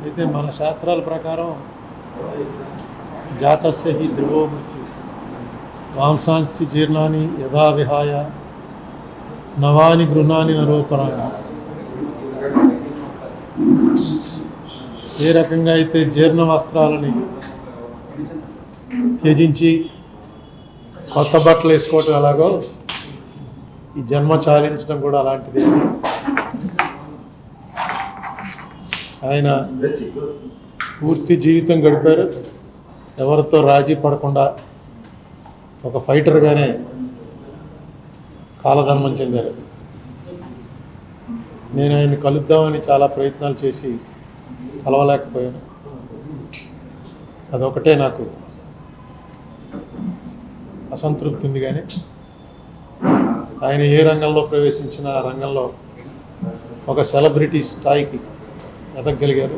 అయితే మన శాస్త్రాల ప్రకారం జాతస్య హి ధ్రువో మృత్యు మాంసాంసి జీర్ణాన్ని యథా విహాయ నవాని గృహాన్ని నరోపరాణి. ఏ రకంగా అయితే జీర్ణ వస్త్రాలని త్యజించి కొత్త బట్టలు వేసుకోవటం ఎలాగో ఈ జన్మ చాలించడం కూడా అలాంటిది. ఆయన పూర్తి జీవితం గడిపారు, ఎవరితో రాజీ పడకుండా ఒక ఫైటర్గానే కాలధర్మం చెందారు. నేను ఆయన్ని కలుద్దామని చాలా ప్రయత్నాలు చేసి కలవలేకపోయాను. అదొకటే నాకు అసంతృప్తి ఉంది. కానీ ఆయన ఏ రంగంలో ప్రవేశించిన ఆ రంగంలో ఒక సెలబ్రిటీ స్థాయికి ఎదగగలిగారు.